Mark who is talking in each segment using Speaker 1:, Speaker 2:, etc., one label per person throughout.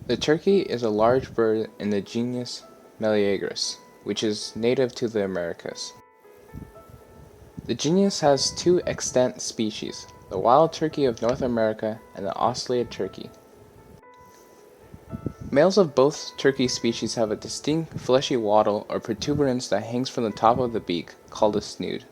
Speaker 1: The turkey is a large bird in the genus Meleagris, which is native to the Americas. The genus has two extant species, the wild turkey of North America and the ocellated turkey. Males of both turkey species have a distinct fleshy wattle or protuberance that hangs from the top of the beak, called a snood.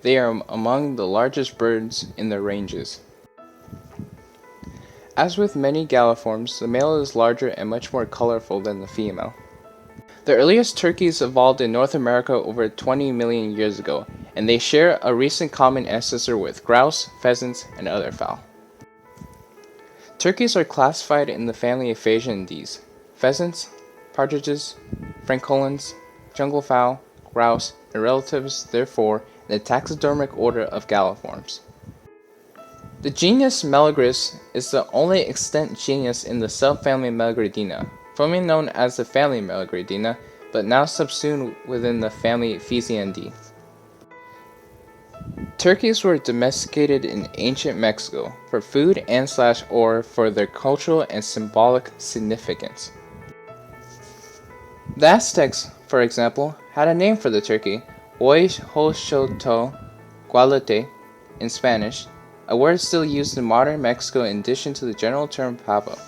Speaker 1: They are among the largest birds in their ranges. As with many galliforms, the male is larger and much more colorful than the female. The earliest turkeys evolved in North America over 20 million years ago, and they share a recent common ancestor with grouse, pheasants, and other fowl. Turkeys are classified in the family of Phasianidés: pheasants, partridges, francolins, junglefowl, grouse, and relatives, therefore, in the taxidermic order of galliforms. The genus Meleagris is the only extant genus in the subfamily Melegridina, formerly known as the family Melegridina, but now subsumed within the family Phasianidae. Turkeys were domesticated in ancient Mexico for food and/or for their cultural and symbolic significance. The Aztecs, for example, had a name for the turkey, Huejotl gualote in Spanish, a word still used in modern Mexico in addition to the general term pavo.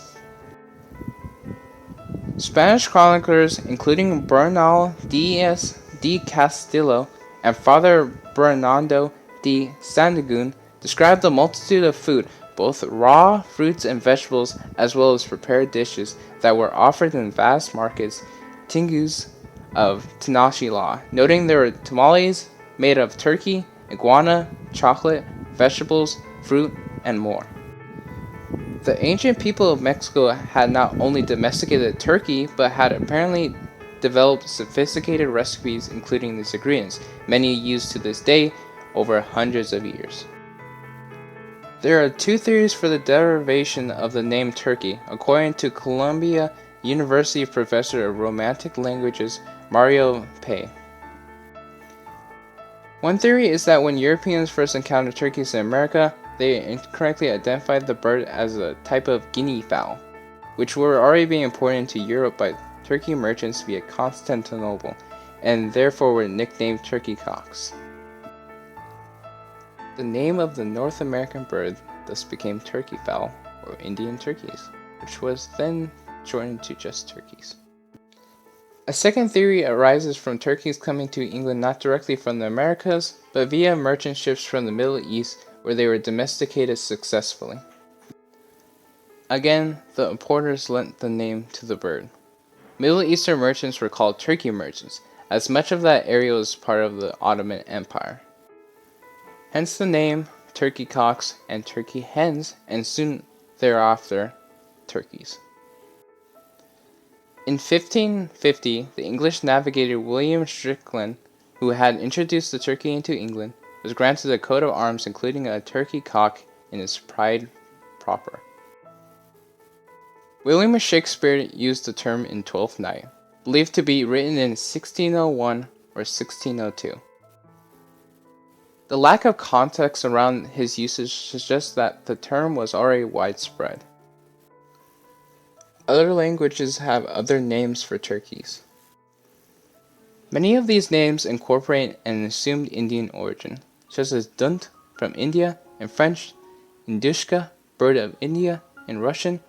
Speaker 1: Spanish chroniclers, including Bernal Diaz de Castillo and Father Bernardo de Sandagun, described the multitude of food, both raw fruits and vegetables, as well as prepared dishes, that were offered in vast markets, tingus of Tenochtitlan, noting there were tamales made of turkey, iguana, chocolate, vegetables, fruit, and more. The ancient people of Mexico had not only domesticated turkey, but had apparently developed sophisticated recipes including these ingredients, many used to this day over hundreds of years. There are two theories for the derivation of the name turkey, according to Columbia University professor of Romantic Languages Mario Pei. One theory is that when Europeans first encountered turkeys in America, they incorrectly identified the bird as a type of guinea fowl, which were already being imported into Europe by turkey merchants via Constantinople, and therefore were nicknamed turkey cocks. The name of the North American bird thus became turkey fowl, or Indian turkeys, which was then shortened to just turkeys. A second theory arises from turkeys coming to England not directly from the Americas, but via merchant ships from the Middle East, where they were domesticated successfully. Again, the importers lent the name to the bird. Middle Eastern merchants were called turkey merchants, as much of that area was part of the Ottoman Empire. Hence the name turkey cocks and turkey hens, and soon thereafter, turkeys. In 1550, the English navigator William Strickland, who had introduced the turkey into England, was granted a coat of arms including a turkey cock in his pride proper. William Shakespeare used the term in Twelfth Night, believed to be written in 1601 or 1602. The lack of context around his usage suggests that the term was already widespread. Other languages have other names for turkeys. Many of these names incorporate an assumed Indian origin, such as dunt from India in French, Indushka, bird of India in Russian,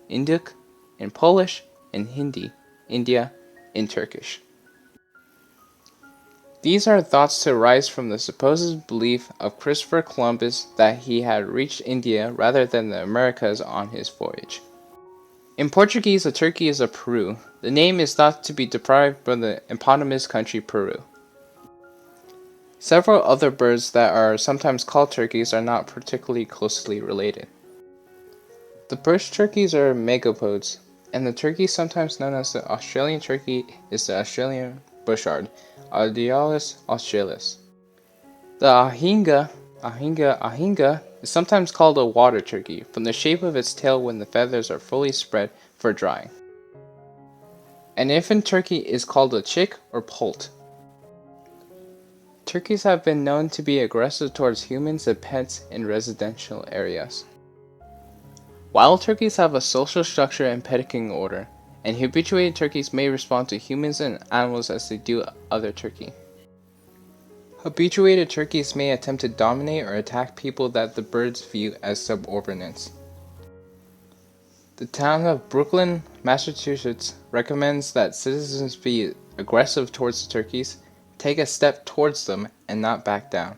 Speaker 1: Induk in Polish, and Hindi, India in Turkish. These are thoughts to arise from the supposed belief of Christopher Columbus that he had reached India rather than the Americas on his voyage. In Portuguese, a turkey is a peru. The name is thought to be derived from the eponymous country Peru. Several other birds that are sometimes called turkeys are not particularly closely related. The bush turkeys are megapodes, and the turkey sometimes known as the Australian turkey is the Australian bushard, Audiolus australis. The ahinga is sometimes called a water turkey, from the shape of its tail when the feathers are fully spread for drying. An infant turkey is called a chick or poult. Turkeys have been known to be aggressive towards humans and pets in residential areas. Wild turkeys have a social structure and pecking order, and habituated turkeys may respond to humans and animals as they do other turkey. Habituated turkeys may attempt to dominate or attack people that the birds view as subordinates. The town of Brookline, Massachusetts recommends that citizens be aggressive towards the turkeys, take a step towards them, and not back down.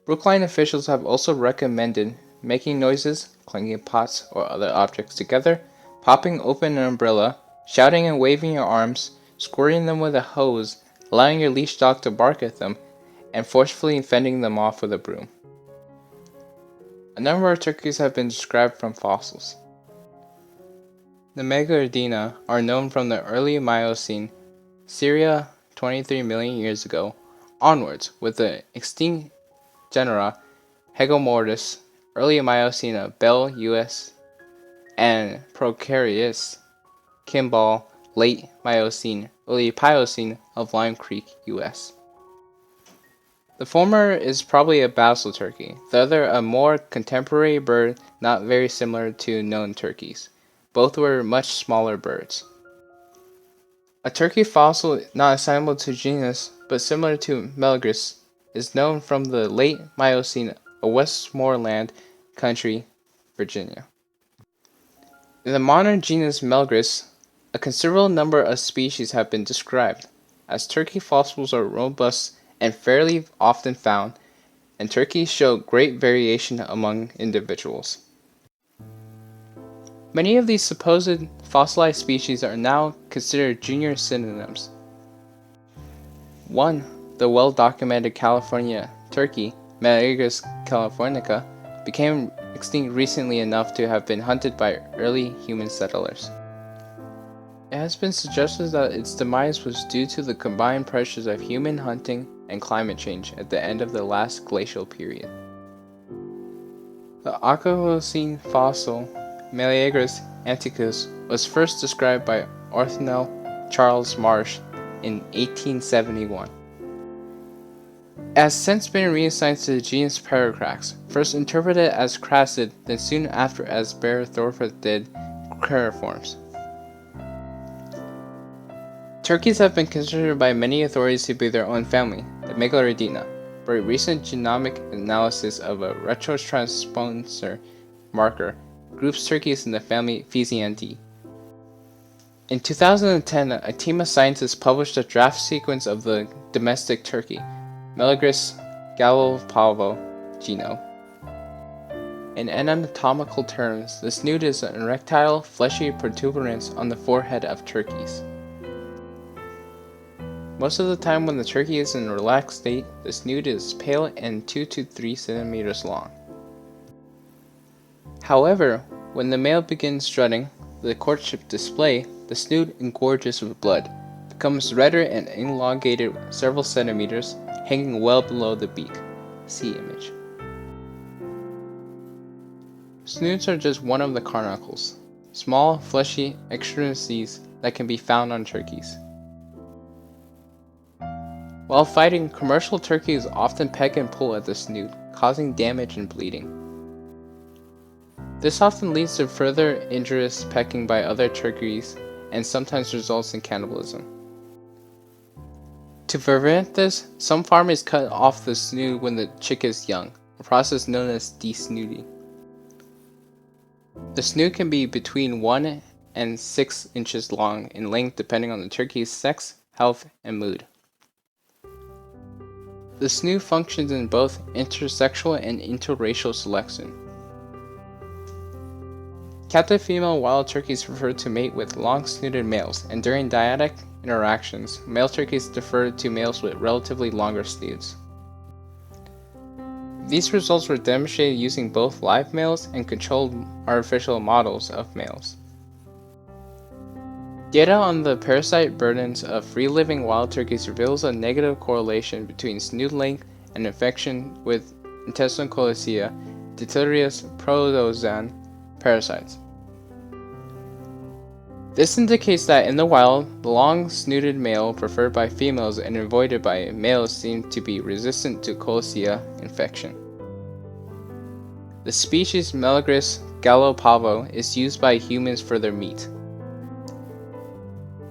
Speaker 1: Brookline officials have also recommended making noises, clinking pots or other objects together, popping open an umbrella, shouting and waving your arms, squirting them with a hose, allowing your leash dog to bark at them, and forcefully fending them off with a broom. A number of turkeys have been described from fossils. The Megaridina are known from the early Miocene, Syria 23 million years ago, onwards, with the extinct genera Hegomortis, early Miocene of Bell, US, and Procarys, Kimball, late Miocene, early Pliocene of Lime Creek, US. The former is probably a basil turkey, the other a more contemporary bird not very similar to known turkeys. Both were much smaller birds. A turkey fossil not assignable to genus but similar to Melagris is known from the late Miocene of Westmoreland Country, Virginia. In the modern genus Melagris, a considerable number of species have been described, as turkey fossils are robust and fairly often found, and turkeys show great variation among individuals. Many of these supposed fossilized species are now considered junior synonyms. One, the well-documented California turkey, Melagris californica, became extinct recently enough to have been hunted by early human settlers. It has been suggested that its demise was due to the combined pressures of human hunting and climate change at the end of the last glacial period. The Oligocene fossil Melagris antiquus was first described by Orthnell Charles Marsh in 1871. It has since been reassigned to the genus Paracrax, first interpreted as crassid, then soon after as Barothorphiid cruciforms. Turkeys have been considered by many authorities to be their own family, the Megaridina, but a recent genomic analysis of a retrotransposer marker groups turkeys in the family Pheasantinae. In 2010, a team of scientists published a draft sequence of the domestic turkey, Melagris gallopavo genome. In anatomical terms, the snoot is an erectile, fleshy protuberance on the forehead of turkeys. Most of the time when the turkey is in a relaxed state, the snoot is pale and 2 to 3 centimeters long. However, when the male begins strutting, the courtship display, the snoot engorges with blood, becomes redder and elongated several centimeters, hanging well below the beak. See image. Snoots are just one of the carnuncles, small, fleshy extremities that can be found on turkeys. While fighting, commercial turkeys often peck and pull at the snoot, causing damage and bleeding. This often leads to further injurious pecking by other turkeys and sometimes results in cannibalism. To prevent this, some farmers cut off the snoot when the chick is young, a process known as desnooting. The snoot can be between 1 and 6 inches long in length depending on the turkey's sex, health, and mood. The snoot functions in both intersexual and interracial selection. Captive female wild turkeys prefer to mate with long-snooted males, and during dyadic interactions, male turkeys defer to males with relatively longer snoots. These results were demonstrated using both live males and controlled artificial models of males. Data on the parasite burdens of free-living wild turkeys reveals a negative correlation between snoot length and infection with intestinal colicia, Dithurius protozoan parasites. This indicates that in the wild, the long-snooted male preferred by females and avoided by males seemed to be resistant to colicia infection. The species Melagris gallopavo is used by humans for their meat.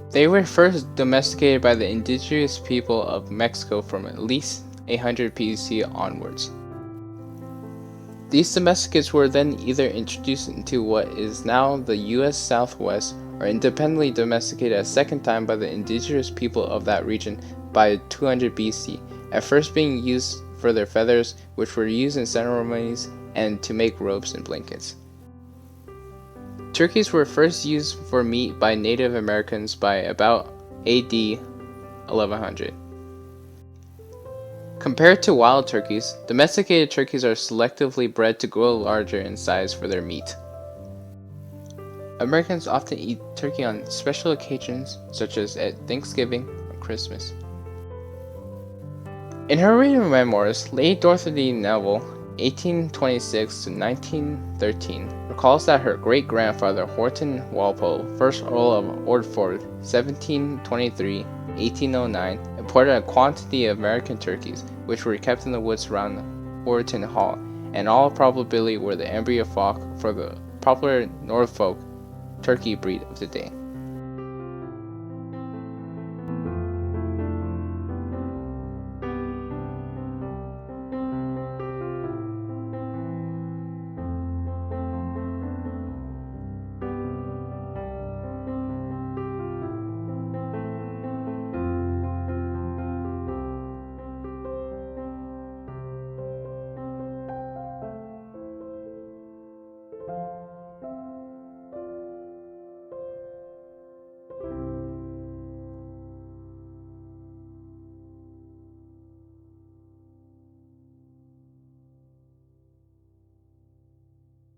Speaker 1: They were first domesticated by the indigenous people of Mexico from at least 800 BC onwards. These domesticates were then either introduced into what is now the US Southwest or independently domesticated a second time by the indigenous people of that region by 200 BC, at first being used for their feathers, which were used in ceremonies and to make robes and blankets. Turkeys were first used for meat by Native Americans by about AD 1100. Compared to wild turkeys, domesticated turkeys are selectively bred to grow larger in size for their meat. Americans often eat turkey on special occasions such as at Thanksgiving or Christmas. In her written memoirs, Lady Dorothy Nevill, 1826 to 1913, recalls that her great-grandfather Horton Walpole, 1st Earl of Orford, 1723-1809, imported a quantity of American turkeys, which were kept in the woods around Horton Hall, and all probability were the embryo flock for the popular Norfolk Turkey breed of the day.